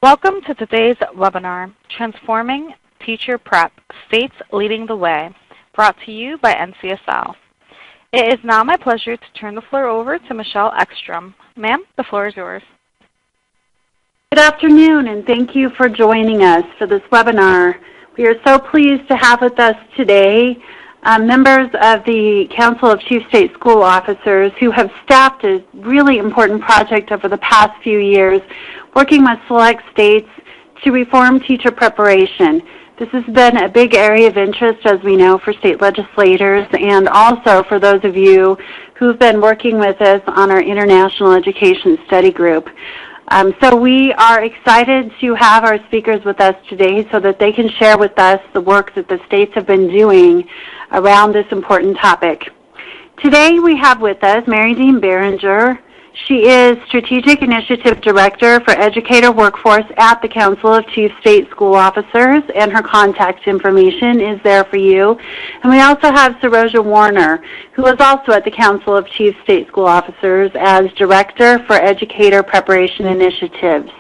Welcome to today's webinar, Transforming Teacher Prep, States Leading the Way, brought to you by NCSL. It is now my pleasure to turn the floor over to Michelle Ekstrom. Ma'am, the floor is yours. Good afternoon, and thank you for joining us for this webinar. We are so pleased to have with us today members of the Council of Chief State School Officers who have staffed a really important project over the past few years, working with select states to reform teacher preparation. This has been a big area of interest, as we know, for state legislators and also for those of you who've been working with us on our International Education Study Group. So we are excited to have our speakers with us today so that they can share with us the work that the states have been doing around this important topic. Today we have with us Mary Dean Beringer. She is Strategic Initiative Director for Educator Workforce at the Council of Chief State School Officers, and her contact information is there for you. And we also have Saroja Warner, who is also at the Council of Chief State School Officers as Director for Educator Preparation Initiatives.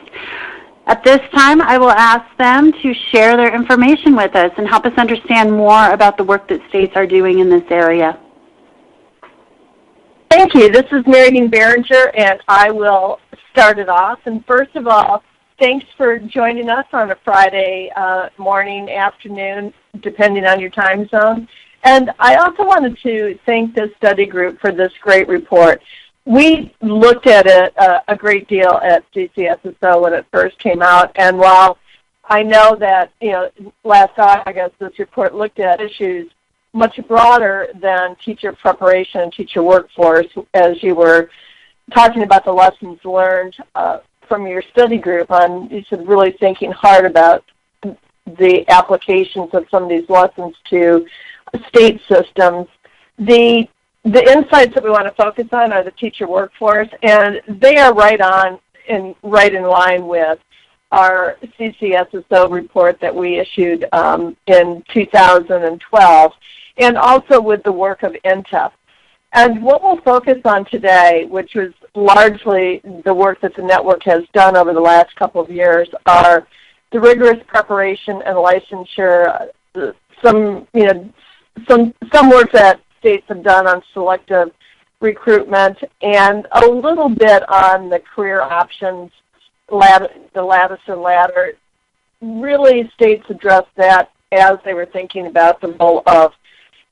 At this time, I will ask them to share their information with us and help us understand more about the work that states are doing in this area. Thank you. This is Mary Dean Beringer, and I will start it off. And first of all, thanks for joining us on a Friday morning, afternoon, depending on your time zone. And I also wanted to thank this study group for this great report. We looked at it a great deal at CCSSO when it first came out, and while I know that, last August this report looked at issues much broader than teacher preparation and teacher workforce, as you were talking about the lessons learned from your study group on you said really thinking hard about the applications of some of these lessons to state systems. The insights that we want to focus on are the teacher workforce, and they are right in line with our CCSSO report that we issued in 2012, and also with the work of NTEP. And what we'll focus on today, which was largely the work that the network has done over the last couple of years, are the rigorous preparation and licensure, some work that states have done on selective recruitment, and a little bit on the career options, the lattice or ladder. Really, states addressed that as they were thinking about the role of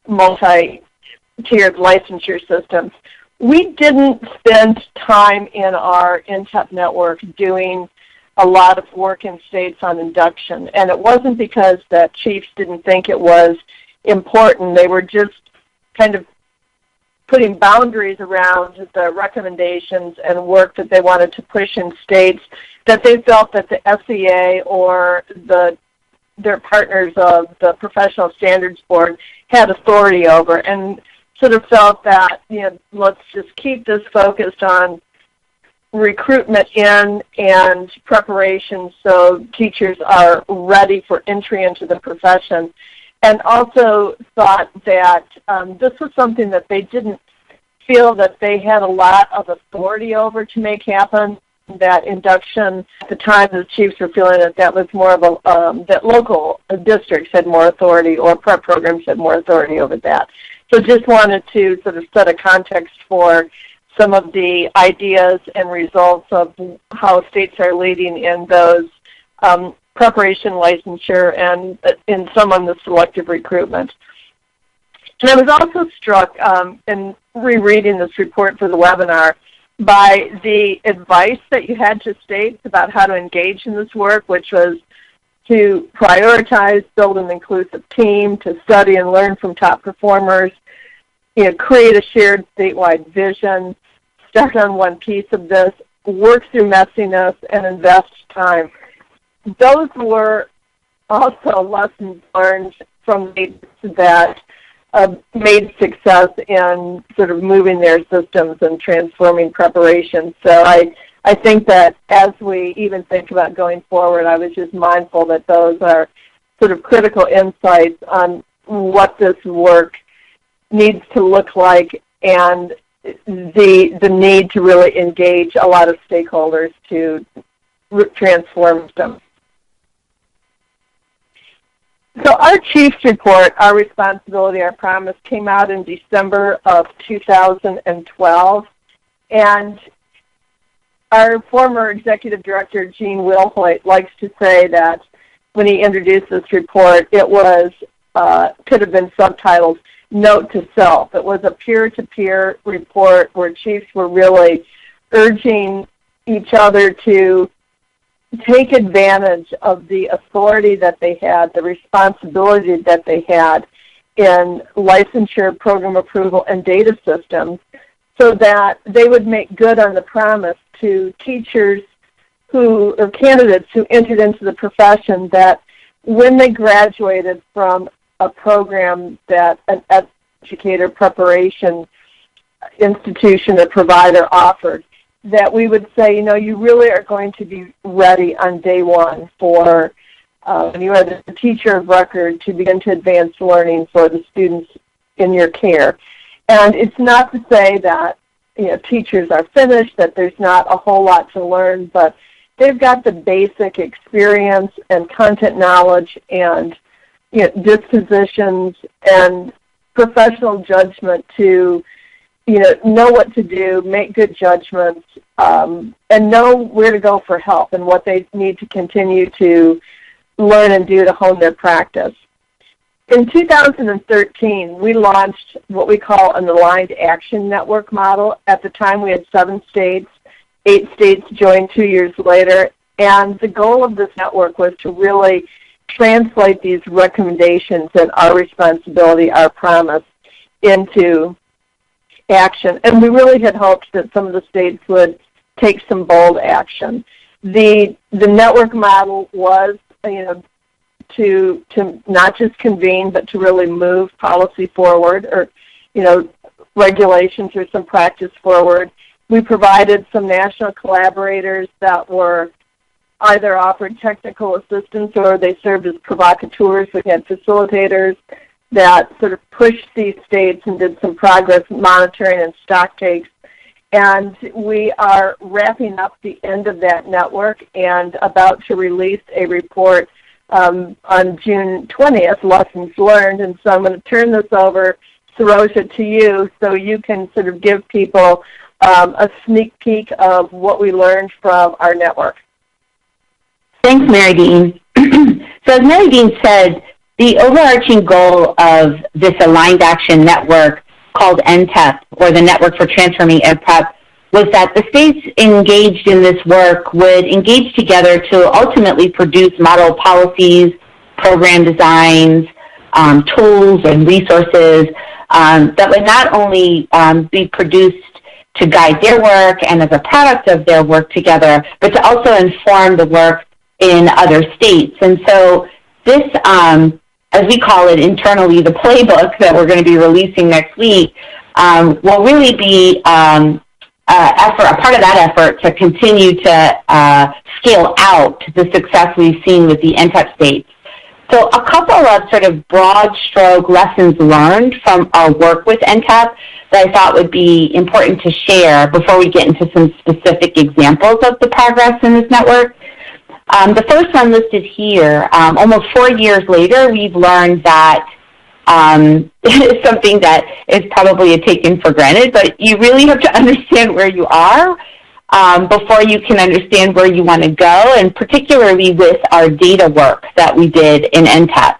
multi-tiered licensure systems. We didn't spend time in our NTEP network doing a lot of work in states on induction, and it wasn't because the chiefs didn't think it was important. They were just kind of putting boundaries around the recommendations and work that they wanted to push in states that they felt that the SEA or their partners of the Professional Standards Board had authority over, and sort of felt that, let's just keep this focused on recruitment in and preparation so teachers are ready for entry into the profession. And also thought that this was something that they didn't feel that they had a lot of authority over to make happen. That induction, at the time the chiefs were feeling that was more of that local districts had more authority or prep programs had more authority over that. So just wanted to sort of set a context for some of the ideas and results of how states are leading in those preparation, licensure, and in some on the selective recruitment. And I was also struck in rereading this report for the webinar by the advice that you had to states about how to engage in this work, which was to prioritize, build an inclusive team, to study and learn from top performers, create a shared statewide vision, start on one piece of this, work through messiness, and invest time. Those were also lessons learned from states that made success in sort of moving their systems and transforming preparation. So I think that as we even think about going forward, I was just mindful that those are sort of critical insights on what this work needs to look like and the need to really engage a lot of stakeholders to transforms them. So our Chiefs report, Our Responsibility, Our Promise, came out in December of 2012. And our former executive director, Gene Wilhoit, likes to say that when he introduced this report, it was could have been subtitled Note to Self. It was a peer-to-peer report where chiefs were really urging each other to take advantage of the authority that they had, the responsibility that they had in licensure, program approval, and data systems, so that they would make good on the promise to teachers or candidates who entered into the profession that when they graduated from a program that an educator preparation institution or provider offered, that we would say, you know, you really are going to be ready on day one for, when you are the teacher of record, to begin to advance learning for the students in your care. And it's not to say that, you know, teachers are finished, that there's not a whole lot to learn, but they've got the basic experience and content knowledge and, you know, dispositions and professional judgment to, you know what to do, make good judgments, and know where to go for help and what they need to continue to learn and do to hone their practice. In 2013, we launched what we call an Aligned Action Network model. At the time, we had 7 states. 8 states joined 2 years later. And the goal of this network was to really translate these recommendations and Our Responsibility, Our Promise into action. And we really had hoped that some of the states would take some bold action. The network model was, you know, to not just convene, but to really move policy forward, or, you know, regulations or some practice forward. We provided some national collaborators that were either offered technical assistance or they served as provocateurs. We had facilitators that sort of pushed these states and did some progress monitoring and stock takes. And we are wrapping up the end of that network and about to release a report on June 20th, Lessons Learned. And so I'm going to turn this over, Saroja, to you so you can sort of give people a sneak peek of what we learned from our network. Thanks, Mary Dean. So as Mary Dean said, the overarching goal of this Aligned Action Network called NTEP, or the Network for Transforming Ed Prep, was that the states engaged in this work would engage together to ultimately produce model policies, program designs, tools and resources that would not only be produced to guide their work and as a product of their work together, but to also inform the work in other states. And so this, as we call it internally, the playbook that we're going to be releasing next week, will really be a part of that effort to continue to scale out the success we've seen with the NTEP states. So a couple of sort of broad stroke lessons learned from our work with NTEP that I thought would be important to share before we get into some specific examples of the progress in this network. The first one listed here, almost 4 years later, we've learned that it's something that is probably taken for granted, but you really have to understand where you are before you can understand where you want to go, and particularly with our data work that we did in NTEP.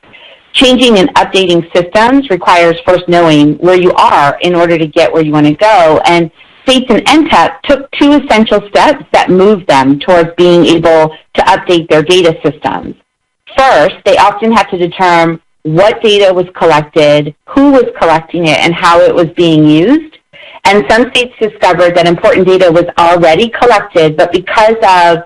Changing and updating systems requires first knowing where you are in order to get where you want to go, and states in NTEP took 2 essential steps that moved them towards being able to update their data systems. First, they often have to determine what data was collected, who was collecting it, and how it was being used. And some states discovered that important data was already collected, but because of,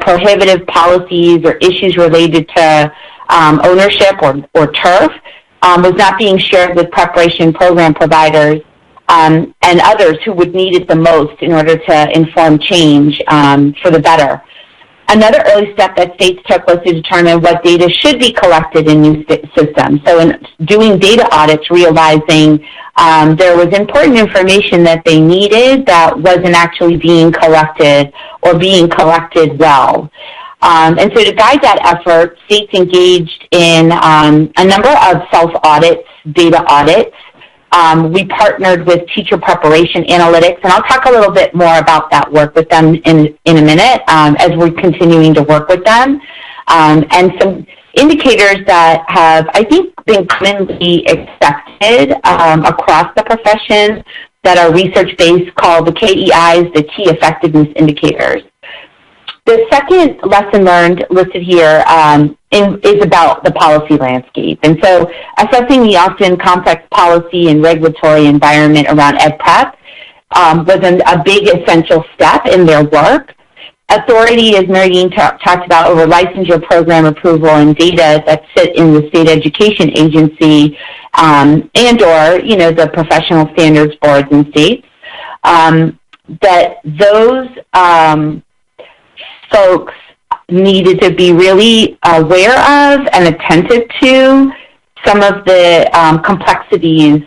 prohibitive policies or issues related to ownership or turf, was not being shared with preparation program providers and others who would need it the most in order to inform change for the better. Another early step that states took was to determine what data should be collected in new systems. So in doing data audits, realizing there was important information that they needed that wasn't actually being collected or being collected well. And so to guide that effort, states engaged in a number of self-audits, data audits. We partnered with teacher preparation analytics, and I'll talk a little bit more about that work with them in a minute as we're continuing to work with them. And some indicators that have, I think, been commonly accepted across the profession that are research-based, called the KEIs, the Key Effectiveness Indicators. The second lesson learned listed here is about the policy landscape. And so assessing the often complex policy and regulatory environment around EdPrep was a big essential step in their work. Authority, as Mary Dean talked about, over licensure program approval and data that sit in the state education agency and or, the professional standards boards and states, that those folks needed to be really aware of and attentive to some of the complexities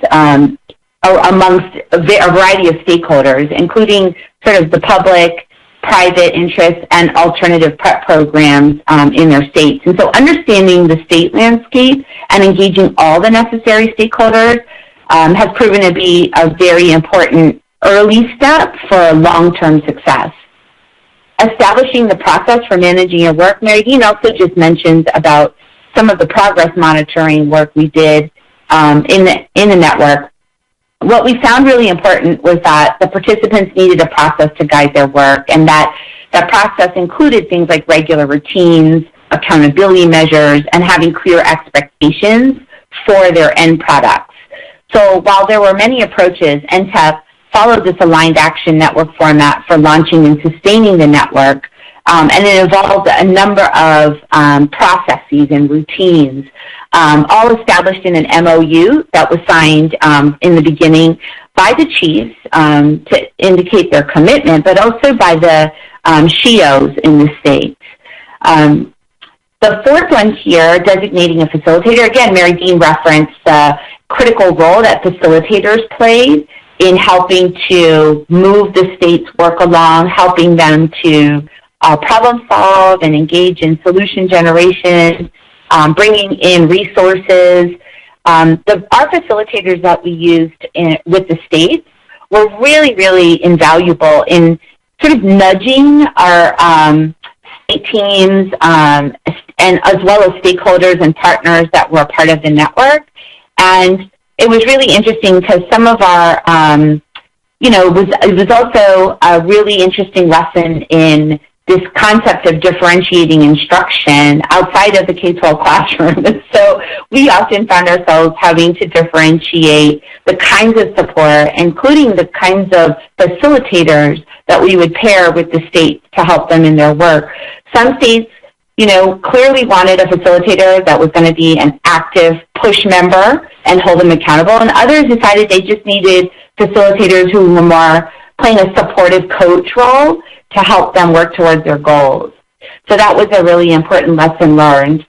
amongst a variety of stakeholders, including sort of the public, private interest, and alternative prep programs in their states. And so understanding the state landscape and engaging all the necessary stakeholders has proven to be a very important early step for long-term success. Establishing the process for managing your work, Mary Dean also just mentioned about some of the progress monitoring work we did in the network. What we found really important was that the participants needed a process to guide their work, and that process included things like regular routines, accountability measures, and having clear expectations for their end products. So while there were many approaches, NTEP followed this aligned action network format for launching and sustaining the network, and it involved a number of processes and routines, all established in an MOU that was signed in the beginning by the chiefs to indicate their commitment, but also by the SHIOs in the state. The fourth one here, designating a facilitator, again, Mary Dean referenced the critical role that facilitators played in helping to move the state's work along, helping them to problem solve and engage in solution generation, bringing in resources. Our facilitators that we used with the states were really, really invaluable in sort of nudging our state teams and as well as stakeholders and partners that were part of the network. And it was really interesting because some of our, it was also a really interesting lesson in this concept of differentiating instruction outside of the K-12 classroom. And so we often found ourselves having to differentiate the kinds of support, including the kinds of facilitators that we would pair with the states to help them in their work. Some states, clearly wanted a facilitator that was going to be an active push member and hold them accountable, and others decided they just needed facilitators who were more playing a supportive coach role to help them work towards their goals. So that was a really important lesson learned.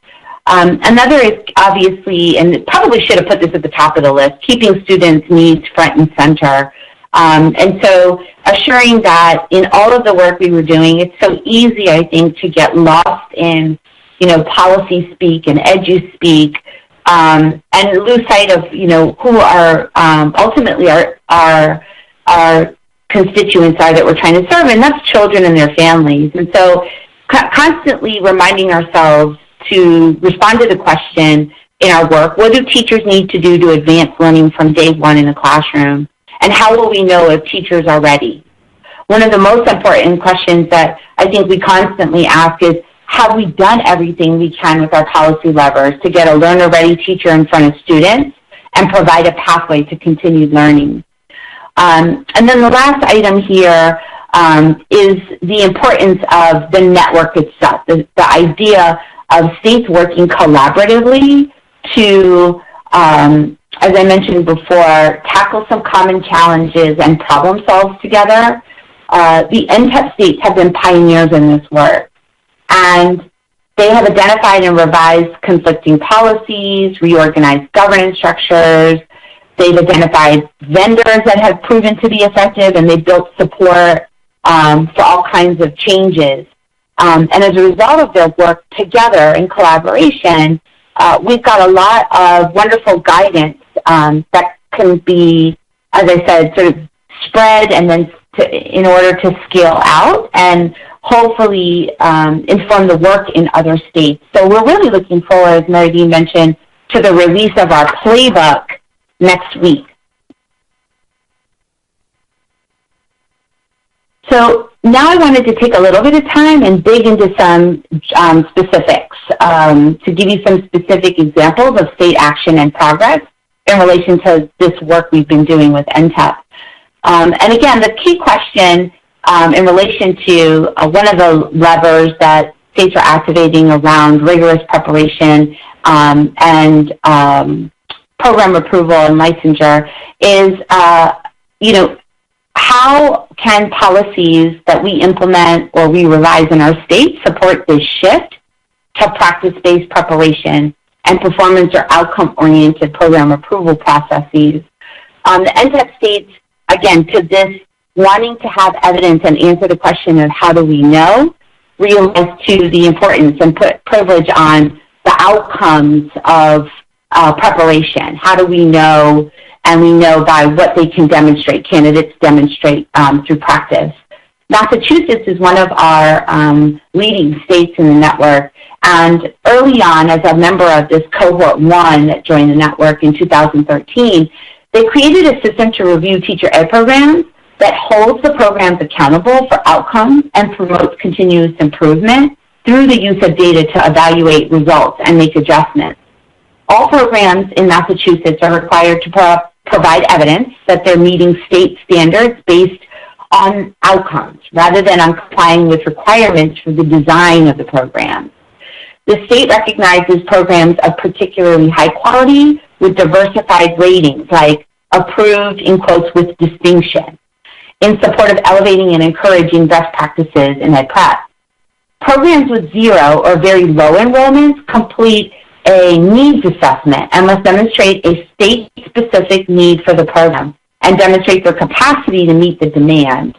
Another is obviously, and probably should have put this at the top of the list, keeping students' needs front and center. And so assuring that in all of the work we were doing, it's so easy, I think, to get lost in, policy speak and edu speak, and lose sight of, who are ultimately our constituents are that we're trying to serve, and that's children and their families. And so constantly reminding ourselves to respond to the question in our work, what do teachers need to do to advance learning from day one in the classroom? And how will we know if teachers are ready? One of the most important questions that I think we constantly ask is, have we done everything we can with our policy levers to get a learner-ready teacher in front of students and provide a pathway to continued learning? And then the last item here is the importance of the network itself, the idea of states working collaboratively to as I mentioned before, tackle some common challenges and problem solve together. The NTEP states have been pioneers in this work. And they have identified and revised conflicting policies, reorganized governance structures. They've identified vendors that have proven to be effective, and they've built support for all kinds of changes. And as a result of their work together in collaboration, we've got a lot of wonderful guidance that can be, as I said, sort of spread and then in order to scale out and hopefully inform the work in other states. So we're really looking forward, as Mary Dean mentioned, to the release of our playbook next week. So now I wanted to take a little bit of time and dig into some specifics to give you some specific examples of state action and progress in relation to this work we've been doing with NTEP. And again, the key question in relation to one of the levers that states are activating around rigorous preparation and program approval and licensure is, how can policies that we implement or we revise in our state support this shift to practice-based preparation and performance or outcome-oriented program approval processes? The NTEP states, again, to this wanting to have evidence and answer the question of how do we know, realize to the importance and put privilege on the outcomes of preparation. How do we know? And we know by what they can demonstrate, candidates demonstrate through practice. Massachusetts is one of our leading states in the network, and early on, as a member of this cohort 1 that joined the network in 2013, they created a system to review teacher ed programs that holds the programs accountable for outcomes and promotes continuous improvement through the use of data to evaluate results and make adjustments. All programs in Massachusetts are required to provide evidence that they're meeting state standards based on outcomes rather than on complying with requirements for the design of the program. The state recognizes programs of particularly high quality with diversified ratings, like approved, in quotes, with distinction, in support of elevating and encouraging best practices in ed prep. Programs with 0 or very low enrollments complete a needs assessment and must demonstrate a state-specific need for the program and demonstrate their capacity to meet the demand.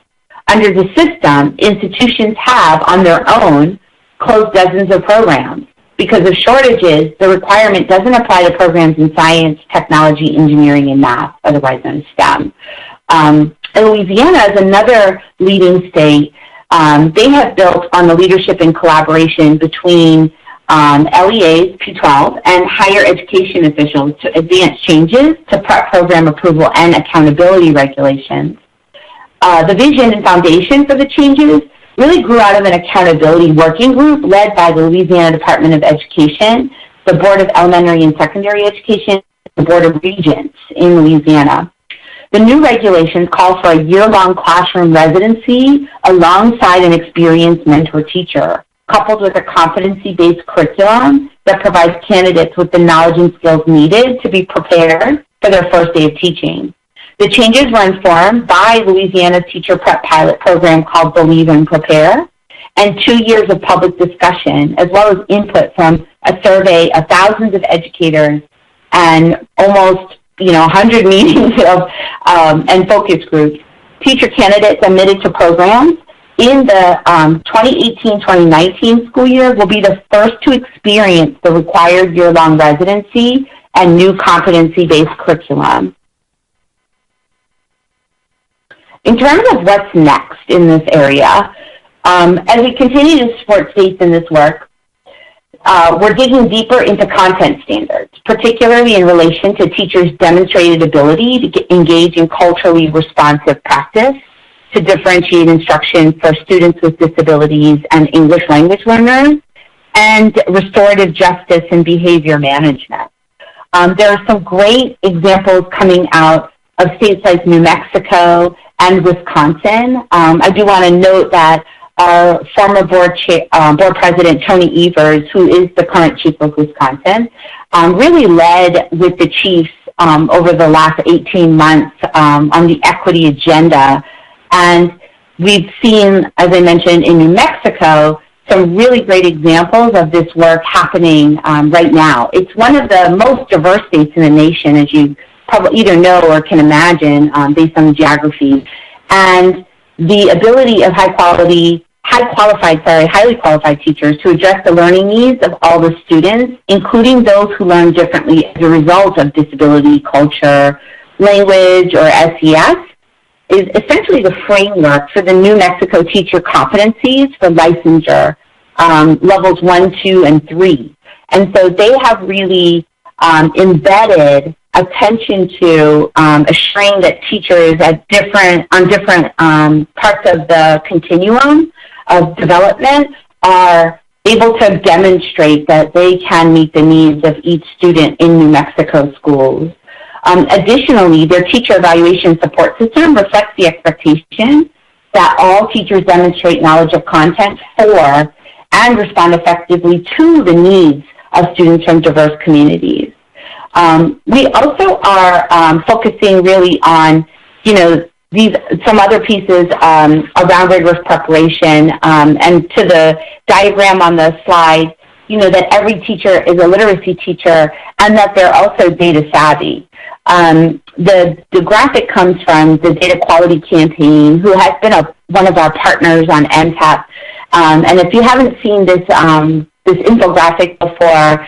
Under the system, institutions have, on their own, closed dozens of programs. Because of shortages, the requirement doesn't apply to programs in science, technology, engineering, and math, otherwise known as STEM. And Louisiana is another leading state. They have built on the leadership and collaboration between LEAs, P12, and higher education officials to advance changes to prep program approval and accountability regulations. The vision and foundation for the changes really grew out of an accountability working group led by the Louisiana Department of Education, the Board of Elementary and Secondary Education, and the Board of Regents in Louisiana. The new regulations call for a year-long classroom residency alongside an experienced mentor teacher, coupled with a competency-based curriculum that provides candidates with the knowledge and skills needed to be prepared for their first day of teaching. The changes were informed by Louisiana's teacher prep pilot program called Believe and Prepare, and 2 years of public discussion, as well as input from a survey of thousands of educators and almost 100 meetings of, and focus groups. Teacher candidates admitted to programs in the 2018-2019 school year will be the first to experience the required year-long residency and new competency-based curriculum. In terms of what's next in this area, as we continue to support states in this work, we're digging deeper into content standards, particularly in relation to teachers' demonstrated ability to engage in culturally responsive practice, to differentiate instruction for students with disabilities and English language learners, and restorative justice and behavior management. There are some great examples coming out of states like New Mexico and Wisconsin. I do want to note that our former board president, Tony Evers, who is the current chief of Wisconsin, really led with the chiefs over the last 18 months on the equity agenda. And we've seen, as I mentioned, in New Mexico, some really great examples of this work happening right now. It's one of the most diverse states in the nation, as you probably either know or can imagine based on the geography. And the ability of highly qualified teachers to address the learning needs of all the students, including those who learn differently as a result of disability, culture, language, or SES, is essentially the framework for the New Mexico teacher competencies for licensure, levels 1, 2, and 3. And so they have really embedded attention to assuring that teachers on different parts of the continuum of development are able to demonstrate that they can meet the needs of each student in New Mexico schools. Additionally, their teacher evaluation support system reflects the expectation that all teachers demonstrate knowledge of content for and respond effectively to the needs of students from diverse communities. We also are focusing really on, some other pieces around rigorous preparation, and to the diagram on the slide, that every teacher is a literacy teacher and that they're also data savvy. The graphic comes from the Data Quality Campaign, who has been one of our partners on NTAP. And if you haven't seen this infographic before,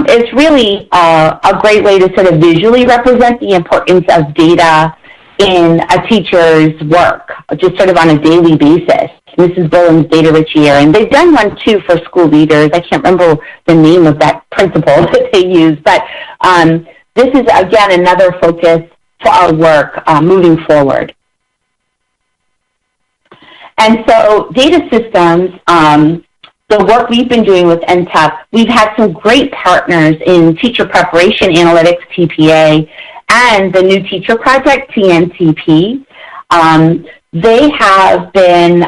it's really a great way to sort of visually represent the importance of data in a teacher's work, just sort of on a daily basis. This is Boland's Data-Rich Year, and they've done one too for school leaders. I can't remember the name of that principle that they use, but this is, again, another focus for our work moving forward. And so data systems, the work we've been doing with NTAP, we've had some great partners in teacher preparation analytics, TPA, and the New Teacher Project, TNTP. They have been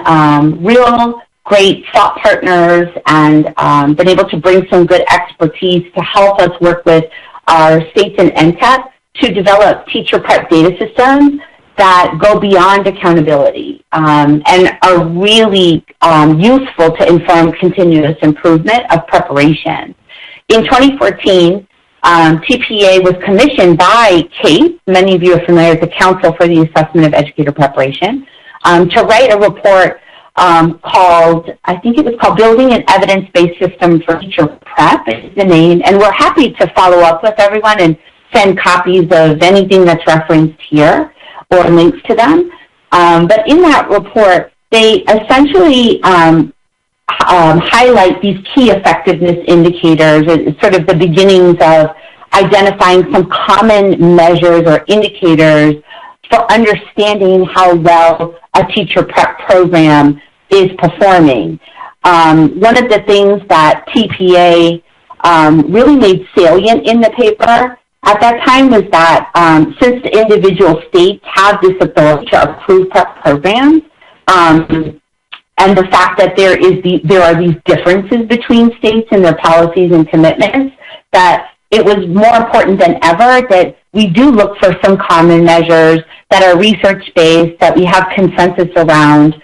real great thought partners and been able to bring some good expertise to help us work with our states and NTAP to develop teacher prep data systems that go beyond accountability and are really useful to inform continuous improvement of preparation. In 2014, TPA was commissioned by CAPE, many of you are familiar with the Council for the Assessment of Educator Preparation, to write a report I think it was called Building an Evidence-Based System for Teacher Prep, is the name, and we're happy to follow up with everyone and send copies of anything that's referenced here or links to them. But in that report, they essentially highlight these key effectiveness indicators, sort of the beginnings of identifying some common measures or indicators for understanding how well a teacher prep program is performing. One of the things that TPA really made salient in the paper at that time was that since the individual states have this authority to approve prep programs, and the fact that there are these differences between states and their policies and commitments, that it was more important than ever that we do look for some common measures that are research-based, that we have consensus around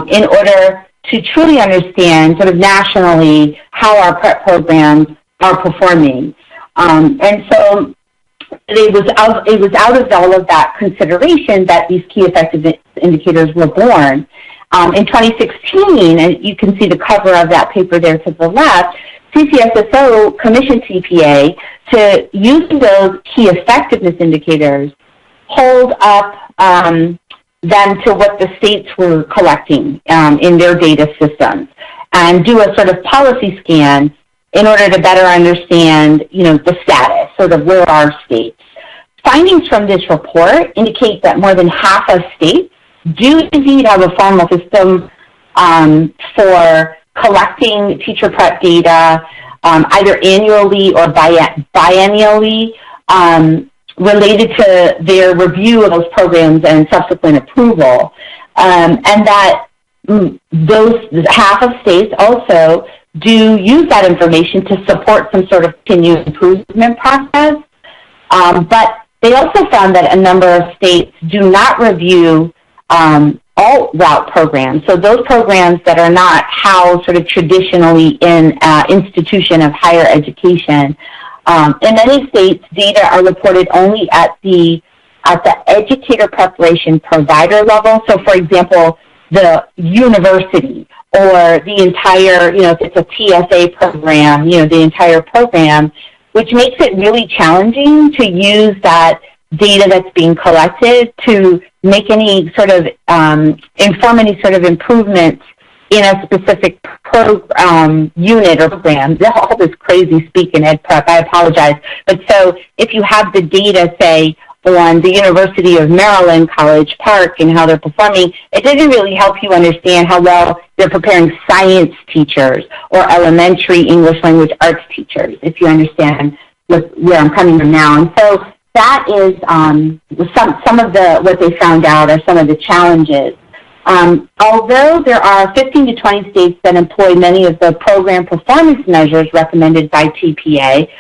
in order to truly understand sort of nationally how our prep programs are performing. And so it was out of all of that consideration that these key effectiveness indicators were born. In 2016, and you can see the cover of that paper there to the left, CCSSO commissioned TPA to, using those key effectiveness indicators, hold up them to what the states were collecting in their data systems and do a sort of policy scan in order to better understand, the status, sort of where are states. Findings from this report indicate that more than half of states do indeed have a formal system for collecting teacher prep data either annually or biennially related to their review of those programs and subsequent approval. And that those half of states also do use that information to support some sort of continuous improvement process. But they also found that a number of states do not review all route programs. So those programs that are not housed sort of traditionally in an institution of higher education. In many states, data are reported only at the educator preparation provider level. So, for example, the university or the entire, if it's a TSA program, the entire program, which makes it really challenging to use that data that's being collected to make any sort of, inform any sort of improvements in a specific unit or program. All this crazy speak in ed prep, I apologize. But so if you have the data, say, on the University of Maryland College Park and how they're performing, it doesn't really help you understand how well they're preparing science teachers or elementary English language arts teachers, if you understand where I'm coming from now. And so that is some of what they found out are some of the challenges. Although there are 15 to 20 states that employ many of the program performance measures recommended by TPA,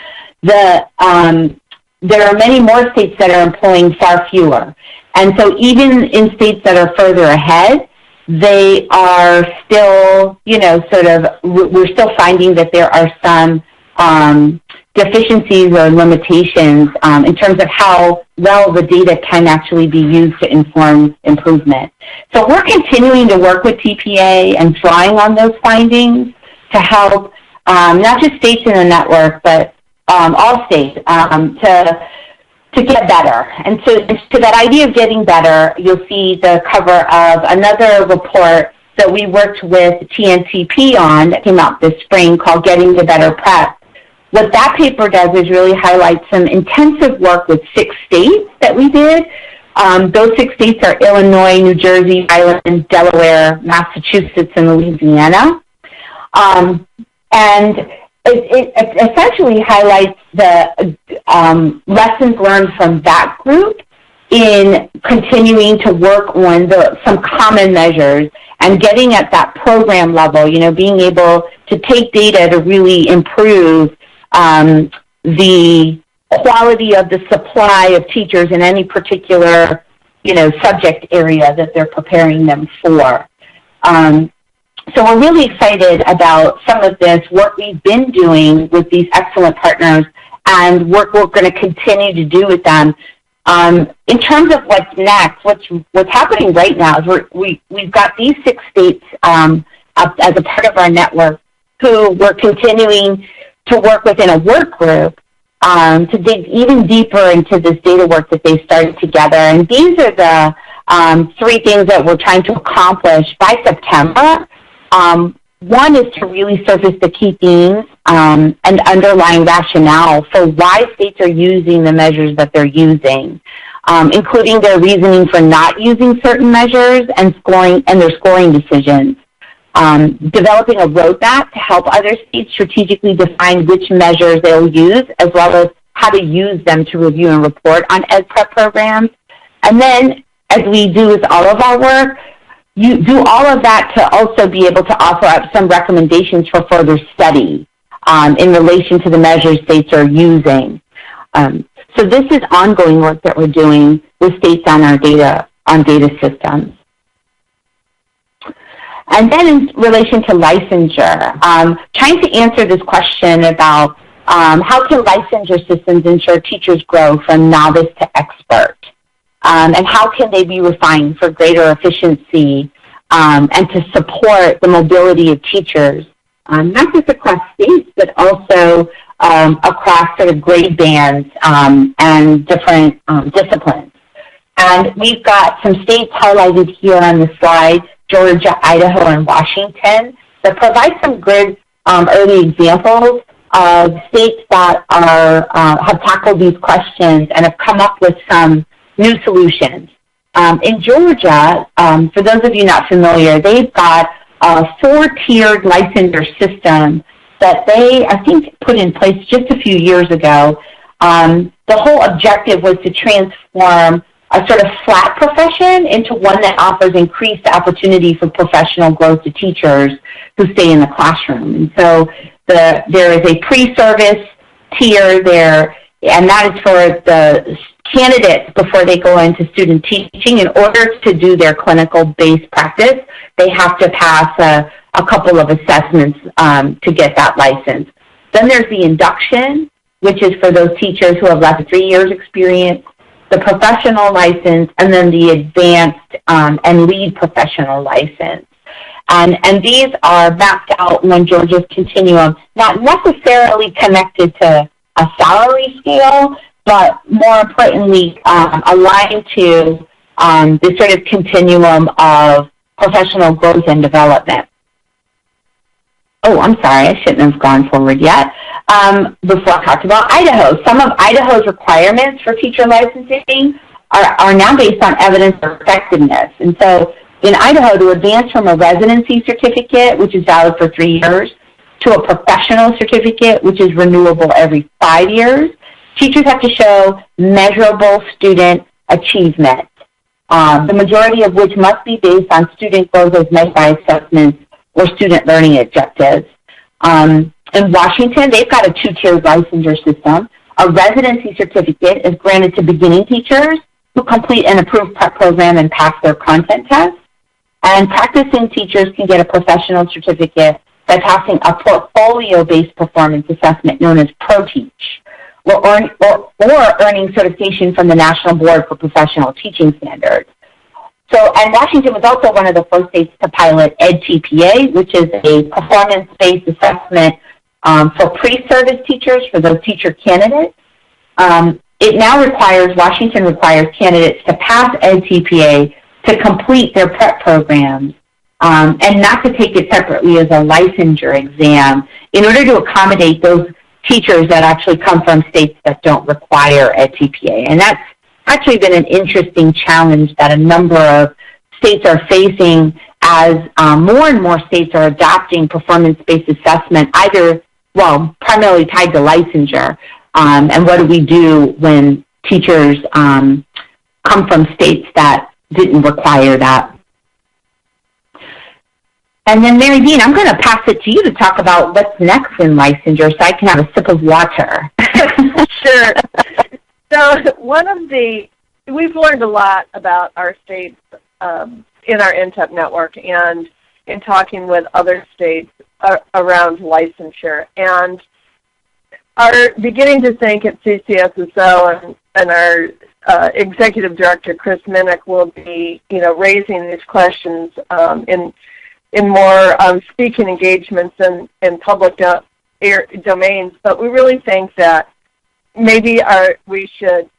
there are many more states that are employing far fewer. And so even in states that are further ahead, they are still, we're still finding that there are some deficiencies or limitations in terms of how well the data can actually be used to inform improvement. So we're continuing to work with TPA and drawing on those findings to help not just states in the network, but all states to get better. And so to that idea of getting better, you'll see the cover of another report that we worked with TNCP on that came out this spring called Getting to Better Prep. What that paper does is really highlight some intensive work with 6 states that we did. Those 6 states are Illinois, New Jersey, Rhode Island, Delaware, Massachusetts, and Louisiana. And it essentially highlights the lessons learned from that group in continuing to work on some common measures and getting at that program level, being able to take data to really improve the quality of the supply of teachers in any particular, subject area that they're preparing them for. So we're really excited about some of this work we've been doing with these excellent partners and work we're going to continue to do with them. In terms of what's next, what's happening right now is we've got these 6 states as a part of our network who we're continuing to work within a work group to dig even deeper into this data work that they started together. And these are the 3 things that we're trying to accomplish by September. One is to really surface the key themes and underlying rationale for why states are using the measures that they're using, including their reasoning for not using certain measures and their scoring decisions. Developing a roadmap to help other states strategically define which measures they'll use, as well as how to use them to review and report on ed prep programs. And then, as we do with all of our work, you do all of that to also be able to offer up some recommendations for further study in relation to the measures states are using. So this is ongoing work that we're doing with states on our data systems. And then in relation to licensure, trying to answer this question about how can licensure systems ensure teachers grow from novice to expert? And how can they be refined for greater efficiency and to support the mobility of teachers, not just across states, but also across sort of grade bands and different disciplines. And we've got some states highlighted here on the slide, Georgia, Idaho, and Washington, that provide some good early examples of states that have tackled these questions and have come up with some new solutions. In Georgia, for those of you not familiar, they've got a 4-tiered licensure system that they, I think, put in place just a few years ago. The whole objective was to transform a sort of flat profession into one that offers increased opportunity for professional growth to teachers who stay in the classroom. And so there is a pre-service tier there, and that is for the candidates before they go into student teaching. In order to do their clinical-based practice, they have to pass a couple of assessments to get that license. Then there's the induction, which is for those teachers who have less than 3 years experience, the professional license, and then the advanced and lead professional license. And these are mapped out on Georgia's continuum, not necessarily connected to a salary scale, but more importantly, aligned to the sort of continuum of professional growth and development. Oh, I'm sorry, I shouldn't have gone forward yet. Before I talked about Idaho. Some of Idaho's requirements for teacher licensing are now based on evidence of effectiveness. And so in Idaho, to advance from a residency certificate, which is valid for 3 years, to a professional certificate, which is renewable every 5 years, teachers have to show measurable student achievement, the majority of which must be based on student growth as measured by assessments or student learning objectives. In Washington, they've got a two-tiered licensure system. A residency certificate is granted to beginning teachers who complete an approved prep program and pass their content test. And practicing teachers can get a professional certificate by passing a portfolio-based performance assessment known as ProTeach, or earning certification from the National Board for Professional Teaching Standards. So, and Washington was also one of the first states to pilot EdTPA, which is a performance-based assessment for pre-service teachers, for those teacher candidates. It now Washington requires candidates to pass EdTPA to complete their prep programs and not to take it separately as a licensure exam in order to accommodate those teachers that actually come from states that don't require EdTPA. And that's actually been an interesting challenge that a number of states are facing as more and more states are adopting performance-based assessment, primarily tied to licensure. And what do we do when teachers come from states that didn't require that? And then, Mary Dean, I'm going to pass it to you to talk about what's next in licensure so I can have a sip of water. Sure. So we've learned a lot about our states in our NTEP network and in talking with other states around licensure. And are beginning to think at CCSSO and our executive director, Chris Minnick, will be, raising these questions in more speaking engagements in public domains. But we really think that maybe we should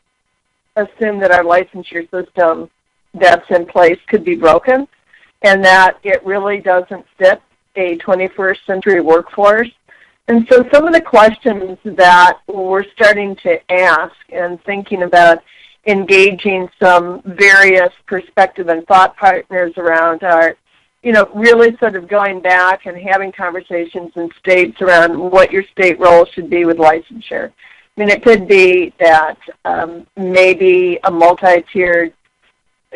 assume that our licensure system that's in place could be broken and that it really doesn't fit a 21st century workforce. And so some of the questions that we're starting to ask and thinking about engaging some various perspective and thought partners around are, really sort of going back and having conversations in states around what your state role should be with licensure. I mean, it could be that maybe a multi-tiered,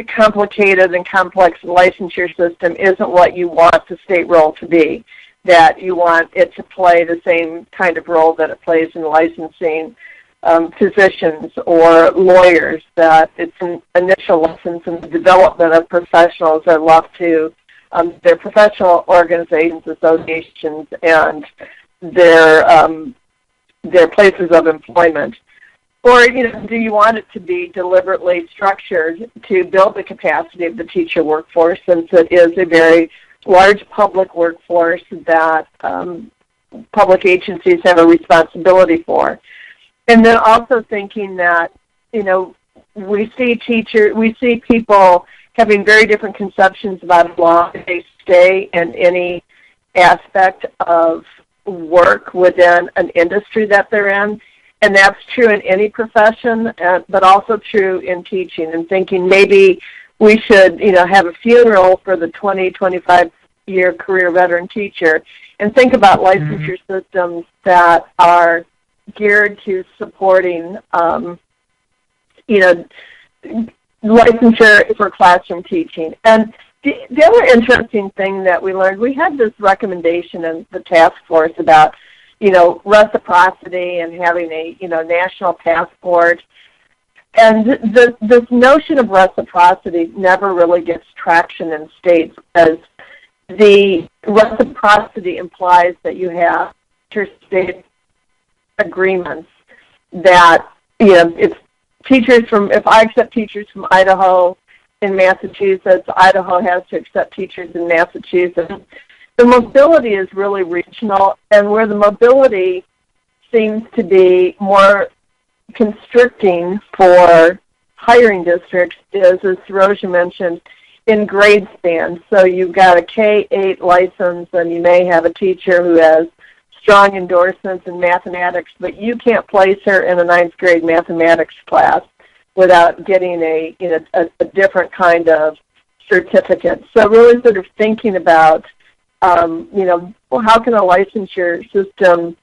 complicated and complex licensure system isn't what you want the state role to be, that you want it to play the same kind of role that it plays in licensing physicians or lawyers, that it's an initial license in the development of professionals that love to their professional organizations, associations, and their places of employment. Or, do you want it to be deliberately structured to build the capacity of the teacher workforce, since it is a very large public workforce that public agencies have a responsibility for? And then also thinking that, we see people having very different conceptions about how long they stay in any aspect of work within an industry that they're in. And that's true in any profession, but also true in teaching, and thinking maybe we should, have a funeral for the 25-year career veteran teacher and think about licensure systems that are geared to supporting, licensure for classroom teaching. And the other interesting thing that we learned, we had this recommendation in the task force about, reciprocity and having a, national passport. And this notion of reciprocity never really gets traction in states, because the reciprocity implies that you have interstate agreements that, if I accept teachers from Idaho in Massachusetts, Idaho has to accept teachers in Massachusetts. The mobility is really regional, and where the mobility seems to be more constricting for hiring districts is, as Saroja mentioned, in grade span. So you've got a K-8 license, and you may have a teacher who has strong endorsements in mathematics, but you can't place her in a 9th grade mathematics class without getting a different kind of certificate. So really sort of thinking about, how can a licensure system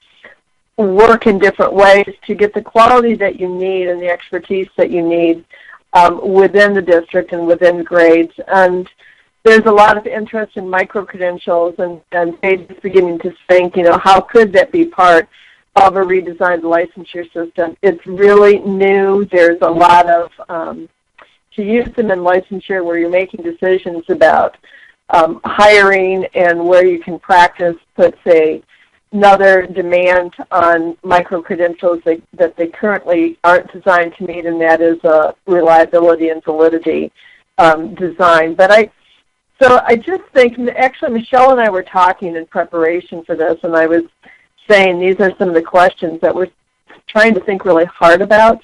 work in different ways to get the quality that you need and the expertise that you need within the district and within grades. And there's a lot of interest in micro-credentials, and states beginning to think, how could that be part of a redesigned licensure system? It's really new. There's a lot of, to use them in licensure where you're making decisions about hiring and where you can practice, puts another demand on micro-credentials that they currently aren't designed to meet, and that is a reliability and validity design. So I just think, actually Michelle and I were talking in preparation for this, and I was saying these are some of the questions that we're trying to think really hard about.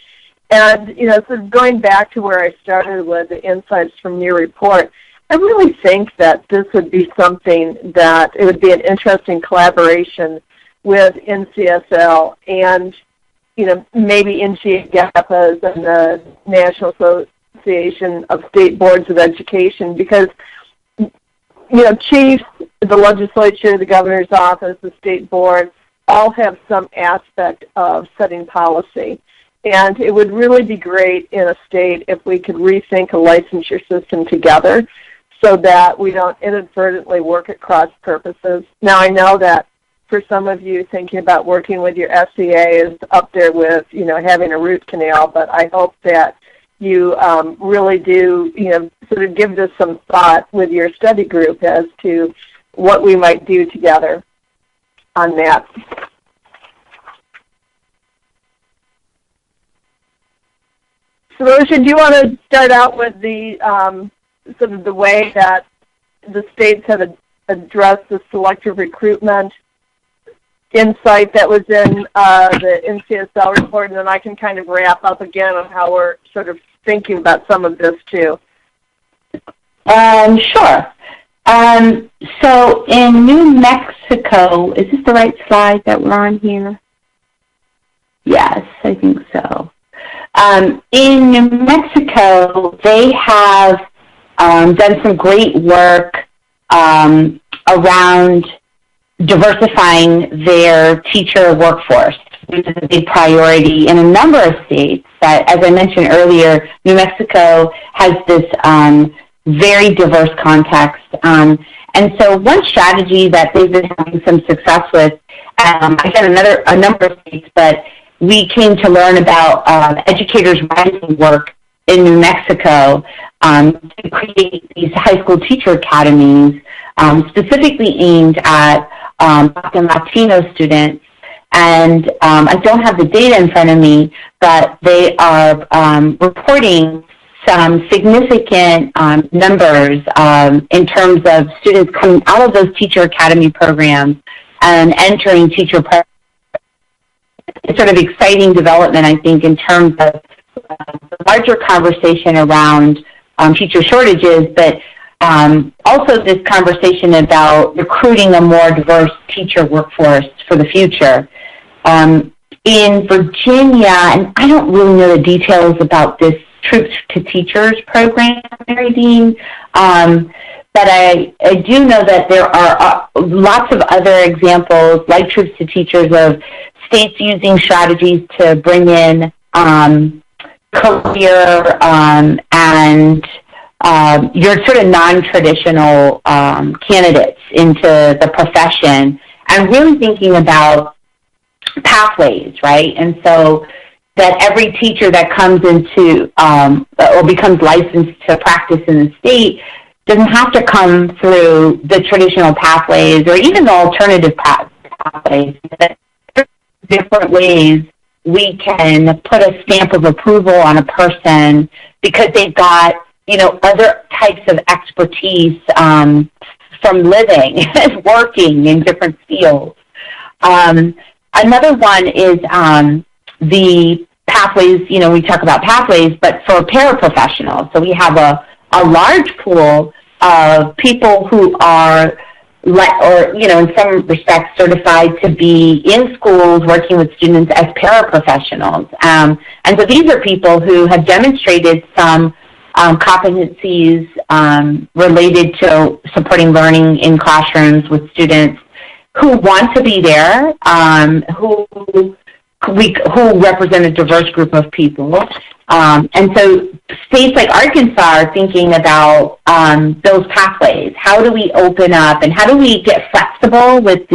And, sort of going back to where I started with the insights from your report, I really think that this would be something that it would be an interesting collaboration with NCSL and, maybe NGAPAs and the National Association of State Boards of Education, because, chiefs, the legislature, the governor's office, the state board, all have some aspect of setting policy. And it would really be great in a state if we could rethink a licensure system together so that we don't inadvertently work at cross purposes. Now, I know that for some of you, thinking about working with your SEA is up there with, having a root canal, but I hope that you really do, sort of give this some thought with your study group as to what we might do together on that. Saroja, do you want to start out with the sort of the way that the states have addressed the selective recruitment insight that was in the NCSL report, and then I can kind of wrap up again on how we're sort of thinking about some of this too. Sure. So in New Mexico, is this the right slide that we're on here? Yes, I think so. In New Mexico, they have done some great work around diversifying their teacher workforce, which is a big priority in a number of states. But as I mentioned earlier, New Mexico has this very diverse context. And so one strategy that they've been having some success with, again, a number of states, but we came to learn about Educator's rising work in New Mexico to create these high school teacher academies specifically aimed at Black and Latino students. And I don't have the data in front of me, but they are reporting some significant numbers in terms of students coming out of those teacher academy programs and entering teacher prep. It's sort of exciting development, I think, in terms of the larger conversation around teacher shortages, but also this conversation about recruiting a more diverse teacher workforce for the future. In Virginia, and I don't really know the details about this Troops to Teachers program, Mary Dean, but I do know that there are lots of other examples like Troops to Teachers of states using strategies to bring in career and your sort of non-traditional candidates into the profession, and really thinking about pathways, right? And so that every teacher that comes into or becomes licensed to practice in the state doesn't have to come through the traditional pathways or even the alternative pathways. There are different ways we can put a stamp of approval on a person because they've got, other types of expertise from living and working in different fields. Another one is the pathways. We talk about pathways, but for paraprofessionals. So we have a large pool of people who are, in some respects, certified to be in schools working with students as paraprofessionals. And so these are people who have demonstrated some competencies related to supporting learning in classrooms with students who want to be there, who represent a diverse group of people. And so states like Arkansas are thinking about those pathways. How do we open up and how do we get flexible with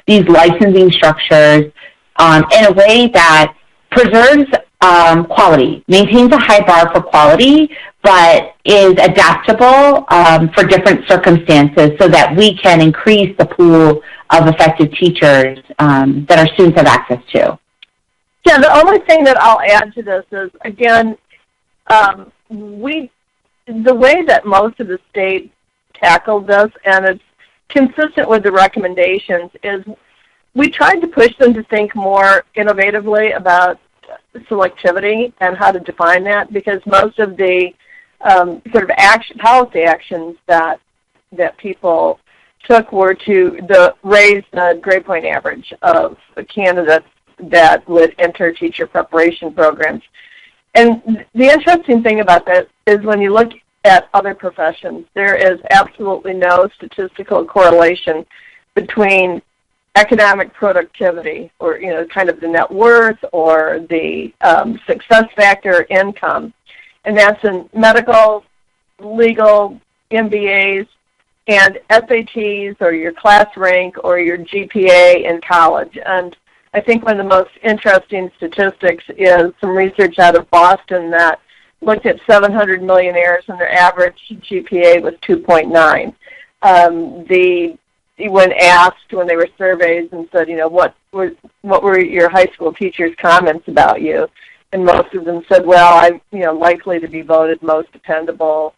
these licensing structures in a way that preserves quality, maintains a high bar for quality, but is adaptable for different circumstances so that we can increase the pool of effective teachers that our students have access to. Yeah, the only thing that I'll add to this is, again, the way that most of the states tackled this, and it's consistent with the recommendations, is we tried to push them to think more innovatively about selectivity and how to define that, because most of the sort of policy actions that people took were to raise the grade point average of candidates that would enter teacher preparation programs. And the interesting thing about that is when you look at other professions, there is absolutely no statistical correlation between economic productivity or, kind of the net worth or the success factor income. And that's in medical, legal, MBAs, and SATs or your class rank or your GPA in college. And I think one of the most interesting statistics is some research out of Boston that looked at 700 millionaires and their average GPA was 2.9. When asked, when they were surveyed and said, what were your high school teachers' comments about you? And most of them said, well, I'm likely to be voted most dependable.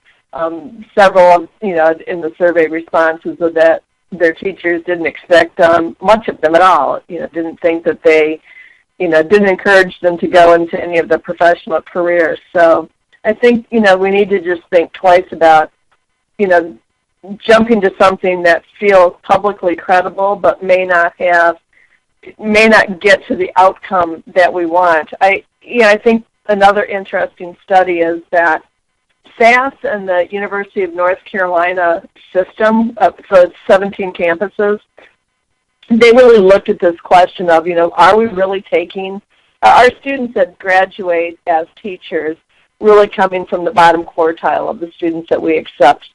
Several, in the survey responses were that their teachers didn't expect much of them at all. Didn't think that they, didn't encourage them to go into any of the professional careers. So I think, we need to just think twice about, jumping to something that feels publicly credible but may not get to the outcome that we want. I think another interesting study is that SAS and the University of North Carolina system, so it's 17 campuses, they really looked at this question of, are we really taking our students that graduate as teachers really coming from the bottom quartile of the students that we accept?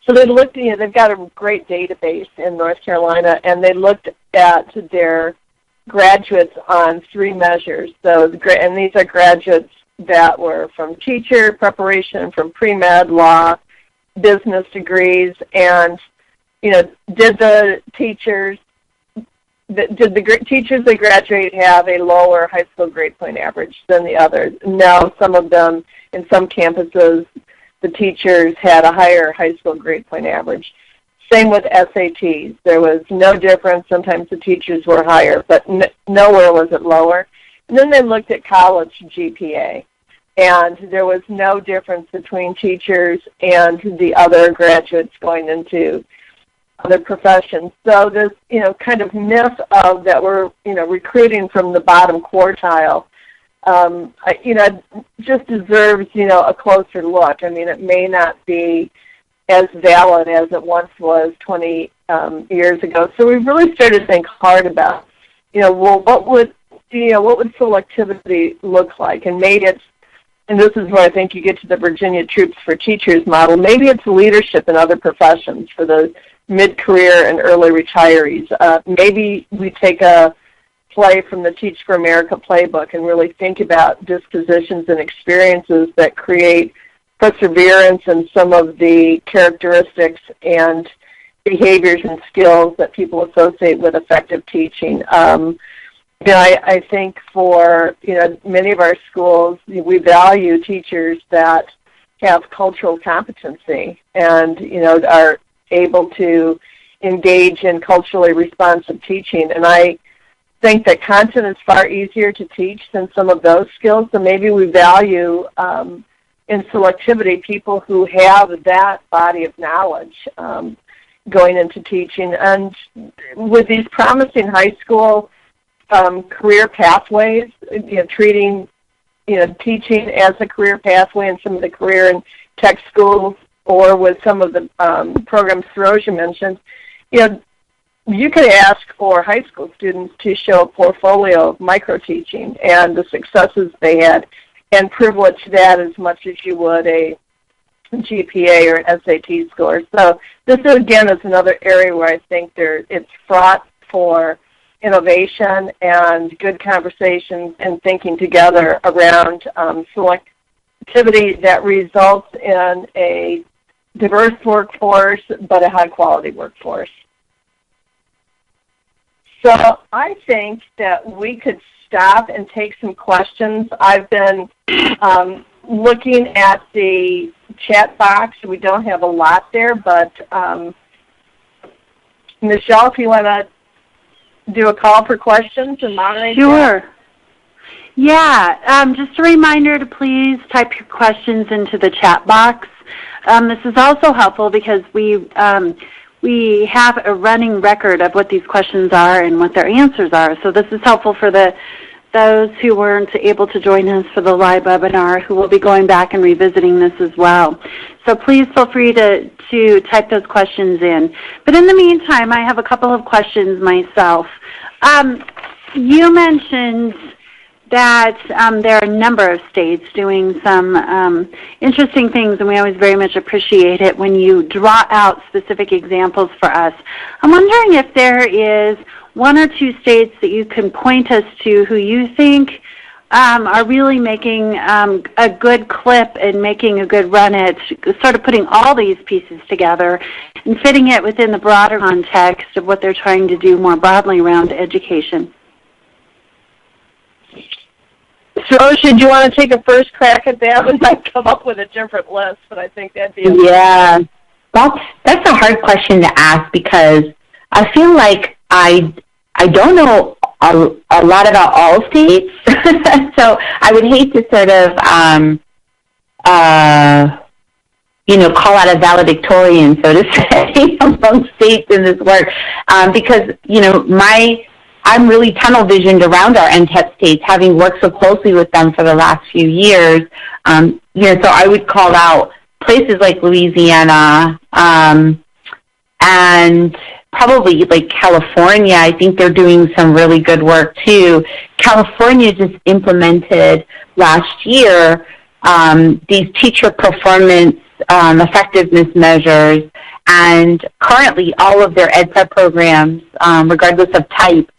So they looked, they've got a great database in North Carolina, and they looked at their graduates on 3 measures. So, and these are graduates that were from teacher preparation, from pre-med, law, business degrees, and, did the teachers they graduate have a lower high school grade point average than the others? No, some of them, in some campuses, the teachers had a higher high school grade point average. Same with SATs. There was no difference. Sometimes the teachers were higher, but nowhere was it lower. And then they looked at college GPA, and there was no difference between teachers and the other graduates going into other professions. So this, kind of myth of that we're, recruiting from the bottom quartile, just deserves, a closer look. I mean, it may not be as valid as it once was 20 years ago. So we've really started to think hard about, what would selectivity look like? And maybe it's, and this is where I think you get to the Virginia Troops for Teachers model, maybe it's leadership in other professions for the mid-career and early retirees. Maybe we take a play from the Teach for America playbook and really think about dispositions and experiences that create perseverance and some of the characteristics and behaviors and skills that people associate with effective teaching. I think for many of our schools, we value teachers that have cultural competency and are able to engage in culturally responsive teaching. And I think that content is far easier to teach than some of those skills. So maybe we value in selectivity people who have that body of knowledge going into teaching. And with these promising high school career pathways, treating teaching as a career pathway in some of the career and tech schools, or with some of the programs Ferocia mentioned, you could ask for high school students to show a portfolio of micro-teaching and the successes they had, and privilege that as much as you would a GPA or an SAT score. So this, again, is another area where I think it's fraught for innovation and good conversations and thinking together around selectivity that results in a diverse workforce, but a high-quality workforce. So I think that we could stop and take some questions. I've been looking at the chat box. We don't have a lot there, but Michelle, if you want to do a call for questions and moderate Sure. that? Yeah, just a reminder to please type your questions into the chat box. This is also helpful because we have a running record of what these questions are and what their answers are. So this is helpful for those who weren't able to join us for the live webinar, who will be going back and revisiting this as well. So please feel free to type those questions in. But in the meantime, I have a couple of questions myself. You mentioned that there are a number of states doing some interesting things, and we always very much appreciate it when you draw out specific examples for us. I'm wondering if there is one or two states that you can point us to who you think are really making a good clip and making a good run at sort of putting all these pieces together and fitting it within the broader context of what they're trying to do more broadly around education. Ferocia, do you want to take a first crack at that? We might come up with a different list, but I think that'd be Yeah, that's a hard question to ask because I feel like I don't know a lot about all states, so I would hate to sort of call out a valedictorian, so to say, among states in this work, because I'm really tunnel visioned around our NTEP states, having worked so closely with them for the last few years. So I would call out places like Louisiana and probably like California. I think they're doing some really good work too. California just implemented last year these teacher performance effectiveness measures, and currently all of their EdPrep programs, regardless of type,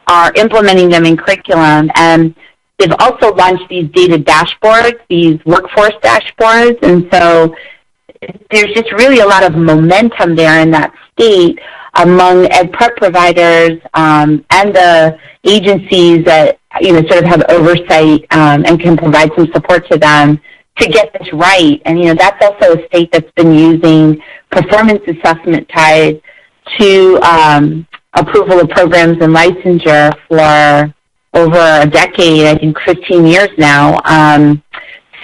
are implementing them in curriculum. And they've also launched these data dashboards, these workforce dashboards, and so there's just really a lot of momentum there in that state among EdPrep providers and the agencies that sort of have oversight and can provide some support to them to get this right. And that's also a state that's been using performance assessment tied to approval of programs and licensure for over a decade, I think 15 years now.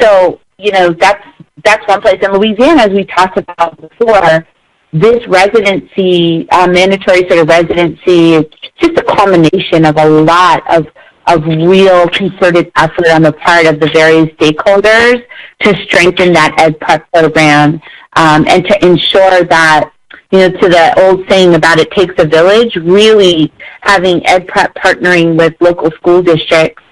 So that's one place. In Louisiana, as we talked about before, this residency, mandatory sort of residency, it's just a culmination of a lot of real concerted effort on the part of the various stakeholders to strengthen that EdPrep program and to ensure that, to the old saying about it takes a village, really having EdPrep partnering with local school districts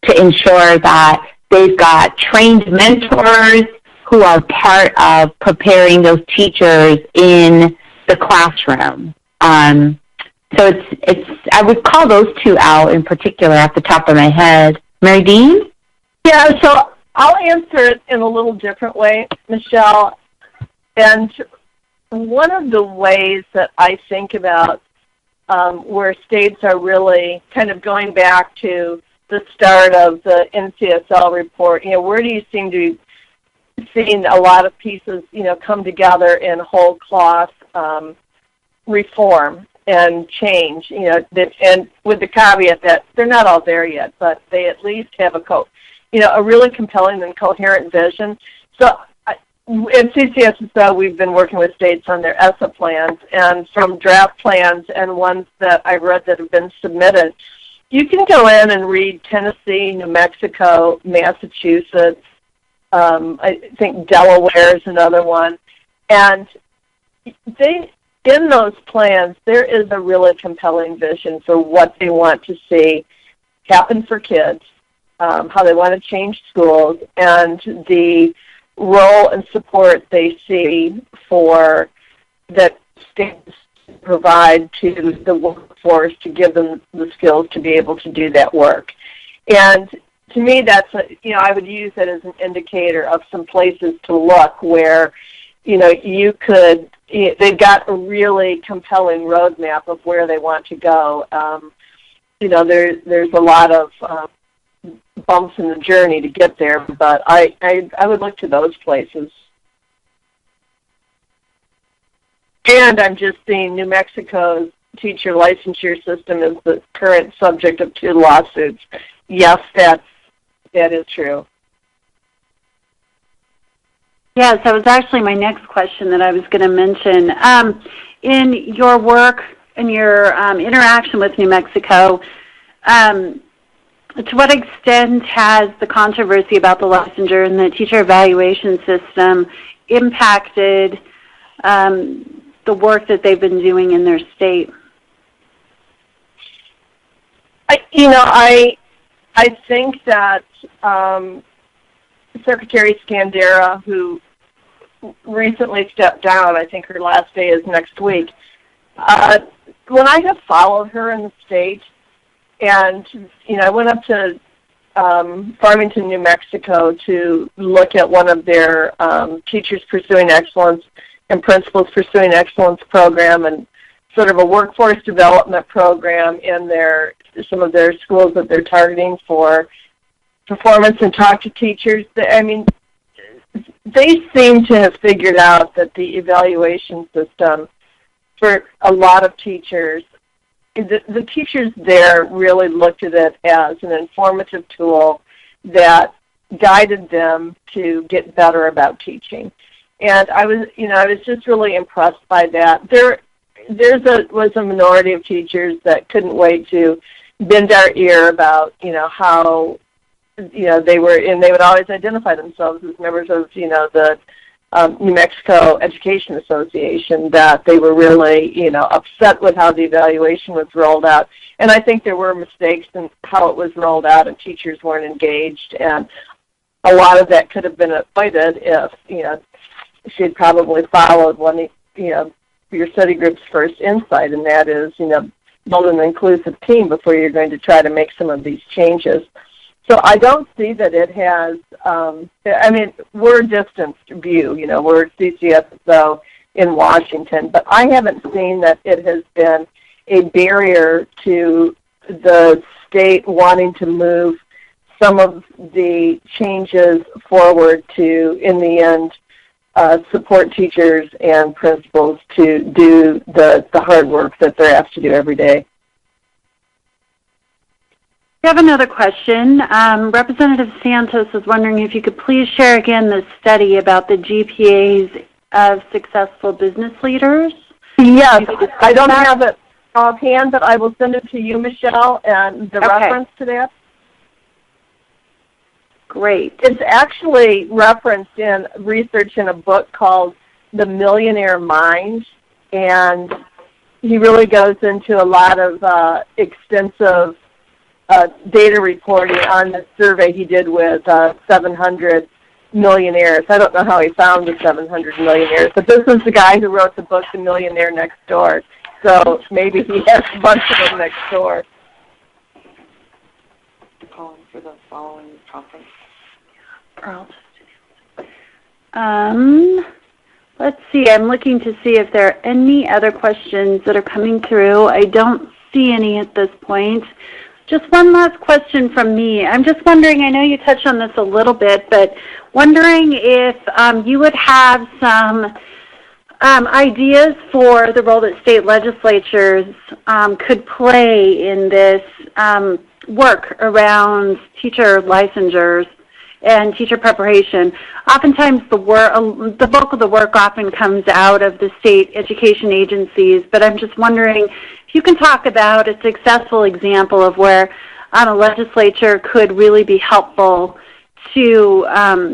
to ensure that they've got trained mentors who are part of preparing those teachers in the classroom. So I would call those two out in particular off the top of my head. Mary Dean? Yeah, so I'll answer it in a little different way, Michelle. And one of the ways that I think about where states are really kind of going back to the start of the NCSL report, where do you seem to be seeing a lot of pieces, come together in whole cloth reform and change, and with the caveat that they're not all there yet, but they at least have a really compelling and coherent vision. So at CCSSO, we've been working with states on their ESSA plans, and from draft plans and ones that I've read that have been submitted, you can go in and read Tennessee, New Mexico, Massachusetts, I think Delaware is another one, and in those plans, there is a really compelling vision for what they want to see happen for kids, how they want to change schools, and the role and support they see for that states provide to the workforce to give them the skills to be able to do that work. And to me, that's I would use it as an indicator of some places to look where they've got a really compelling roadmap of where they want to go. There's a lot of bumps in the journey to get there, but I would look to those places. And I'm just seeing New Mexico's teacher licensure system is the current subject of 2 lawsuits. Yes, that is true. Yes, that was actually my next question that I was going to mention. In your work and your interaction with New Mexico, to what extent has the controversy about the licensure and the teacher evaluation system impacted the work that they've been doing in their state? I think that Secretary Scandera, who recently stepped down, I think her last day is next week, when I have followed her in the state, and I went up to Farmington, New Mexico to look at one of their Teachers Pursuing Excellence and Principals Pursuing Excellence program, and sort of a workforce development program in some of their schools that they're targeting for performance, and talk to teachers. They seem to have figured out that the evaluation system for a lot of teachers, the teachers there really looked at it as an informative tool that guided them to get better about teaching. And I was just really impressed by that. There was a minority of teachers that couldn't wait to bend our ear about, how, they were, and they would always identify themselves as members of, the New Mexico Education Association, that they were really, upset with how the evaluation was rolled out. And I think there were mistakes in how it was rolled out, and teachers weren't engaged. And a lot of that could have been avoided if, she'd probably followed one, your study group's first insight, and that is, build an inclusive team before you're going to try to make some of these changes. So I don't see that it has, we're a distance view, we're CCSSO in Washington, but I haven't seen that it has been a barrier to the state wanting to move some of the changes forward to, in the end, support teachers and principals to do the hard work that they're asked to do every day. We have another question. Representative Santos is wondering if you could please share again the study about the GPAs of successful business leaders. Yes, I don't have it offhand, but I will send it to you, Michelle, and the reference to that. Great. It's actually referenced in research in a book called The Millionaire Mind, and he really goes into a lot of extensive data reporting on the survey he did with 700 millionaires. I don't know how he found the 700 millionaires, but this is the guy who wrote the book The Millionaire Next Door. So maybe he has a bunch of them next door. Calling for the following conference. Let's see. I'm looking to see if there are any other questions that are coming through. I don't see any at this point. Just one last question from me. I'm just wondering, I know you touched on this a little bit, but wondering if you would have some ideas for the role that state legislatures could play in this work around teacher licensures and teacher preparation. Oftentimes the bulk of the work often comes out of the state education agencies, but I'm just wondering if you can talk about a successful example of where a legislature could really be helpful to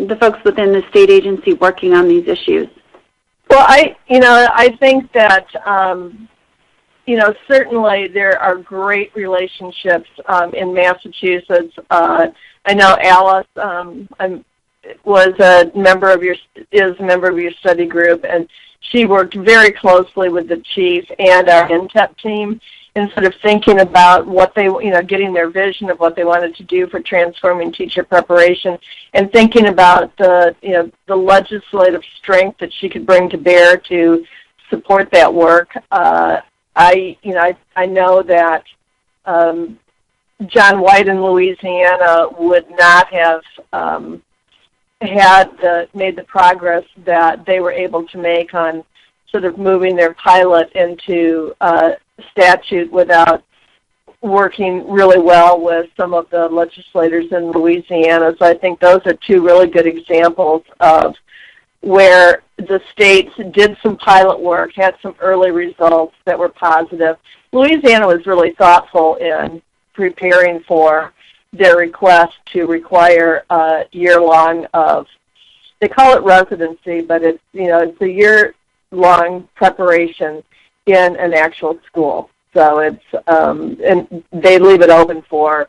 the folks within the state agency working on these issues. Well, I think that certainly there are great relationships in Massachusetts. I know Alice is a member of your study group, and she worked very closely with the chief and our INTEP team in sort of thinking about what they, getting their vision of what they wanted to do for transforming teacher preparation, and thinking about the legislative strength that she could bring to bear to support that work. I know that John White in Louisiana would not have made the progress that they were able to make on sort of moving their pilot into statute without working really well with some of the legislators in Louisiana. So I think those are two really good examples of where the states did some pilot work, had some early results that were positive. Louisiana was really thoughtful in preparing for their request to require a year-long of, they call it residency, but it's a year-long preparation in an actual school. So it's and they leave it open for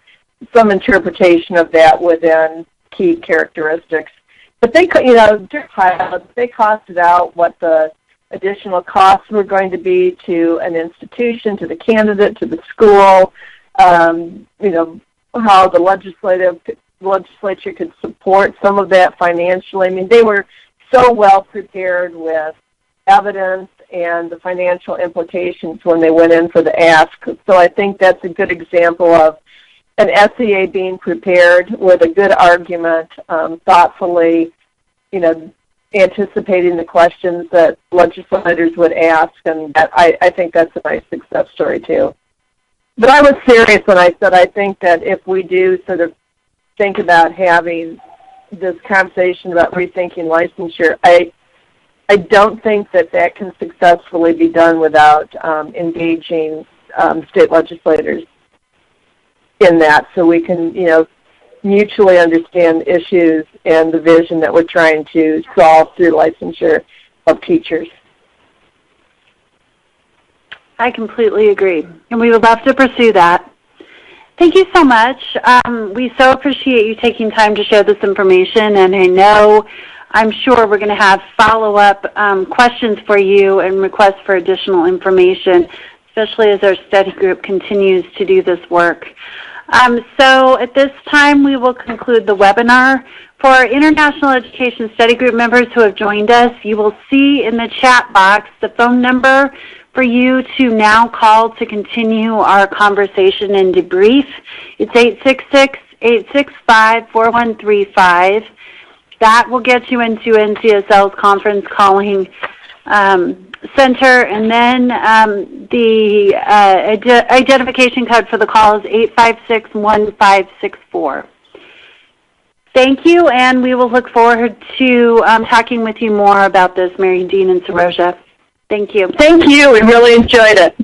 some interpretation of that within key characteristics. But they, their pilots, they costed out what the additional costs were going to be to an institution, to the candidate, to the school. How the legislature could support some of that financially. I mean, they were so well prepared with evidence and the financial implications when they went in for the ask. So I think that's a good example of an SEA being prepared with a good argument, thoughtfully, anticipating the questions that legislators would ask, and I think that's a nice success story too. But I was serious when I said I think that if we do sort of think about having this conversation about rethinking licensure, I don't think that can successfully be done without engaging state legislators in that, so we can, mutually understand issues and the vision that we're trying to solve through licensure of teachers. I completely agree, and we would love to pursue that. Thank you so much. We so appreciate you taking time to share this information, and I'm sure we're going to have follow-up questions for you and requests for additional information, especially as our study group continues to do this work. So at this time, we will conclude the webinar. For our International Education Study Group members who have joined us, you will see in the chat box the phone number for you to now call to continue our conversation and debrief. It's 866-865-4135. That will get you into NCSL's conference calling center, and then the identification code for the call is 856-1564. Thank you, and we will look forward to talking with you more about this, Mary Dean and Saroja. Thank you. Thank you. We really enjoyed it.